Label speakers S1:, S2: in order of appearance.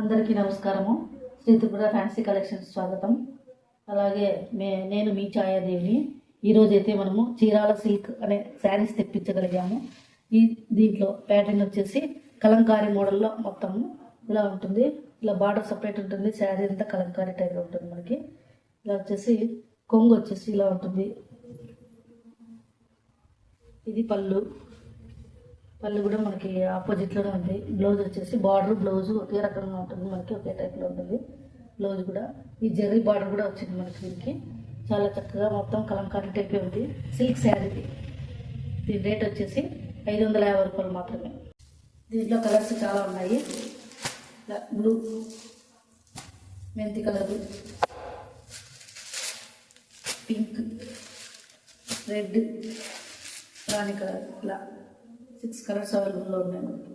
S1: అందరికీ నమస్కారము. Shri Tripura fancy collections స్వాగతం. అలాగే నేను మీ ఛాయాదేవిని. ఈరోజైతే మనము చీరాల సిల్క్ అనే శారీస్ తెప్పించగలిగాము. దీంట్లో ప్యాటర్న్ వచ్చేసి కలంకారీ మోడల్లో మొత్తము ఇలా ఉంటుంది. ఇలా బార్డర్ సపరేట్ ఉంటుంది. శారీ అంతా కలంకారీ టైప్లో ఉంటుంది. మనకి ఇలా వచ్చేసి కొంగు వచ్చేసి ఇలా ఉంటుంది. ఇది పళ్ళు కూడా మనకి ఆపోజిట్లోనే ఉంది. బ్లౌజ్ వచ్చేసి బార్డర్ బ్లౌజ్ ఒకే రకంగా ఉంటుంది. మనకి ఒకే టైప్లో ఉంటుంది. బ్లౌజ్ కూడా ఈ జెర్రీ బార్డర్ కూడా వచ్చింది మనకి. దీనికి చాలా చక్కగా మొత్తం కలంకారీ టైపే ఉంది. సిల్క్ శారీది. దీని రేట్ వచ్చేసి 550 రూపాయలు మాత్రమే. దీంట్లో కలర్స్ చాలా ఉన్నాయి. బ్లూ, మెంతి కలరు, పింక్, రెడ్, రాణి కలర్, ఇలా 6 కలర్స్ అవైలబుల్లో ఉన్నాయి మనకి.